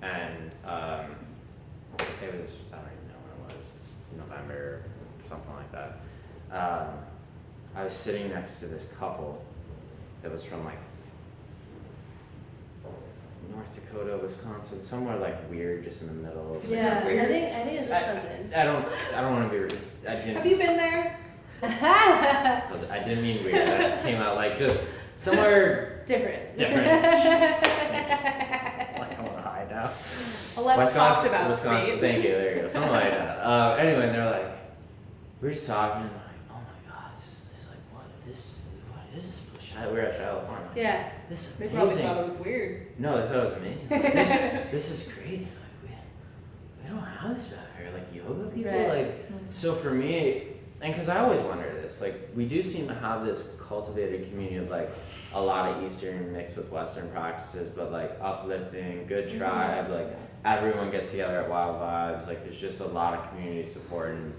and it was, I don't even know when it was, it's November, something like that. I was sitting next to this couple that was from like North Dakota, Wisconsin, somewhere like weird, just in the middle of the Yeah, country. I think it's Wisconsin. I don't want to be rude. I didn't. have you been there? I didn't mean weird. That just came out like just somewhere Different. different. Like I want to hide now. Well, let's talk about Wisconsin. state. Thank you. There you go. Something like that. Anyway, and they're like, we're just talking, and they're like, oh my god, this is like what is this? We're at Shiloh Farm. Like, Yeah. this is They probably amazing. thought it was weird. No, they thought it was amazing. Like, this is great. Like, we don't have this back here. Like yoga people. Right. Like so for me, and because I always wonder this, like we do seem to have this cultivated community of like a lot of Eastern mixed with Western practices, but like uplifting, good tribe. Like everyone gets together at Wild Vibes. Like there's just a lot of community support and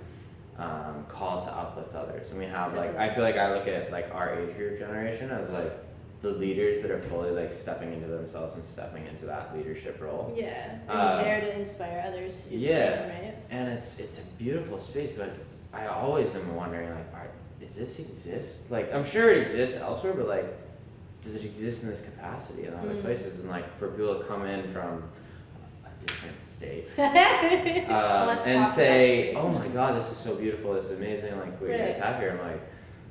call to uplift others. And we have like I feel like I look at like our age group generation as like the leaders that are fully like stepping into themselves and stepping into that leadership role. Yeah. And there to inspire others to do the same, right? And it's a beautiful space, but I always am wondering like, does this exist? Like I'm sure it exists elsewhere, but like, does it exist in this capacity in other places? And like for people to come in from a different state Let's and talk say, about oh my god, this is so beautiful, this is amazing, like what you guys Right. have here. I'm like,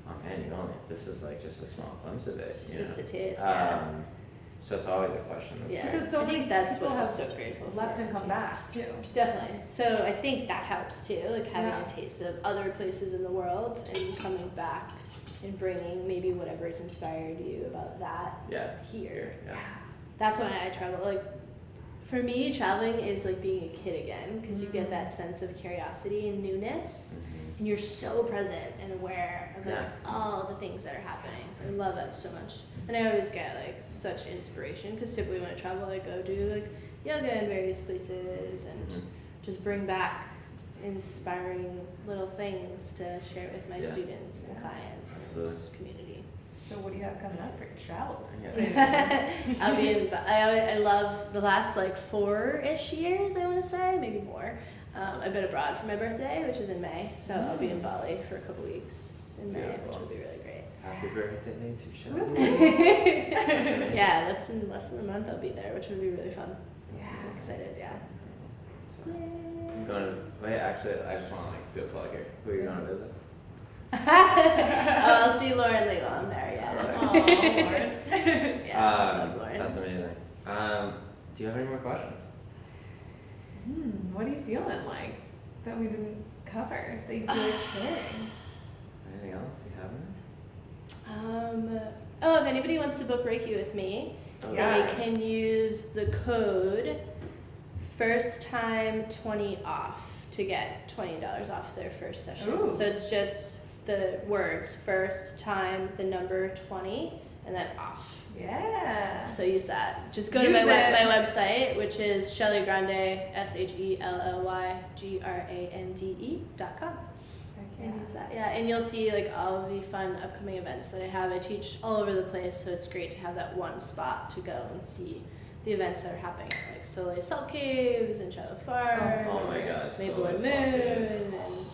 oh man, this is like just a small glimpse of it. It's You just know? a taste, yeah. So it's always a question. That's Yeah. Because so I many think that's people what I'm have so grateful left for. and come back too. Definitely. So I think that helps too, like having Yeah. a taste of other places in the world and coming back and bringing maybe whatever's inspired you about that Yeah. here. Yeah. That's why I travel. Like, for me, traveling is like being a kid again because you get that sense of curiosity and newness. and you're so present and aware of like Yeah. all the things that are happening. So I love that so much, and I always get like such inspiration because typically when I travel, I go do like yoga in various places and Mhm. just bring back inspiring little things to share with my Yeah. students and clients Absolutely. and community. So what do you have coming up for your travels? Yeah. I'll be in. I love the last like 4-ish years. I want to say maybe more. I've been abroad for my birthday, which is in May. So I'll be in Bali for a couple weeks in May, Beautiful. which will be really great. Happy birthday to Shelly. Yeah, that's in less than a month. I'll be there, which would be really fun. Yeah. I'm excited. Yeah. So, I'm going to, wait, actually, I just want to like do a plug here. Who are you going to visit? Oh, I'll see Lauren Lee while I'm there. Yeah. Aw, Lauren. Yeah. I love Lauren. That's amazing. Do you have any more questions? What are you feeling like that we didn't cover that you feel like sharing? Is there anything else you haven't? Oh, if anybody wants to book Reiki with me, Yeah. they can use the code first time 20 off to get $20 off their first session. Ooh. So it's just the words first time, the number 20, and then off. Yeah. So use that. Just go to Use my it. my website, which is Shelly Grande, SHELLYGRANDE.com. And use that, yeah. And you'll see like all of the fun upcoming events that I have. I teach all over the place, so it's great to have that one spot to go and see the events that are happening, like Soleil Salt Caves and Shallow Farm, Oh my God, Maple and Soleil Salt Moon, Cave. and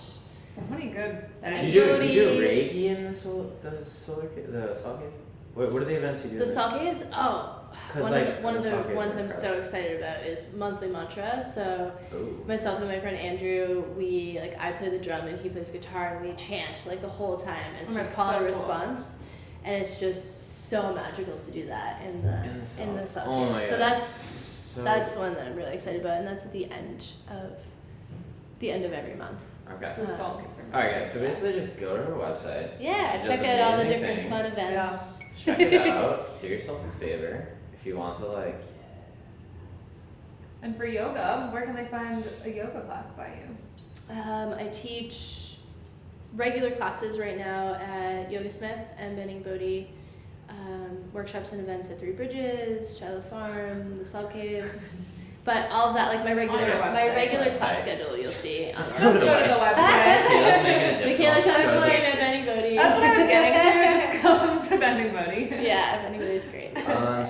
So many good. Do you do Reiki in the salt cave? What are the events you do? the Salt Caves. Oh, 'Cause, one like, of the the Salt Caves ones are I'm so incredible. excited about is monthly mantra. So Ooh. myself and my friend Andrew, I play the drum and he plays guitar, and we chant like the whole time. It's Oh, just that's call and so cool. response, and it's just so magical to do that in the Salt Oh my Caves. God. So that's one that I'm really excited about, and that's at the end of every month. Okay. The salt caves are Alright guys, so basically just go to her website. Yeah, She check does out all the amazing different fun things. events. Check it out. Do yourself a favor. If you want to like And for yoga, where can they find a yoga class by you? I teach regular classes right now at Yoga Smith and Bending Bodhi, workshops and events at Three Bridges, Shallow Farm, the Salt Caves. But all of that, like my your regular website. class Website. schedule, you'll see. Just on go our to the Just go to the website. website. Michaela's making it difficult. Michaela Just comes go to to see the- me at Bending Bodhi. That's what I was getting to. Just come to Bending Buddy. Yeah, Bending Bodhi's great.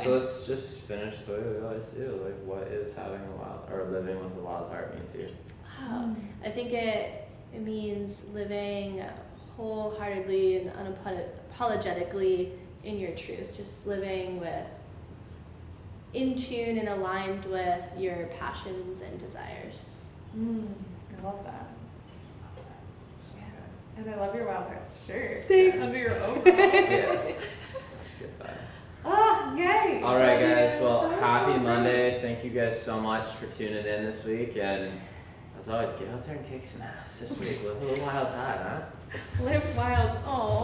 So let's just finish the way we always do. Like, what is having a wild or living with a wild heart mean to you? Wow. I think it means living wholeheartedly and unapologetically in your truth. Just living in tune and aligned with your passions and desires. I love that. So And I love your Wild Hearts shirt. Thanks. Under your overall. good. Yeah. Such good vibes. Oh, yay! All right, Love you guys. Well, so happy much. Monday. Thank you guys so much for tuning in this week. And as always, get out there and kick some ass this week. Live a little wild high, huh? Live wild. Oh.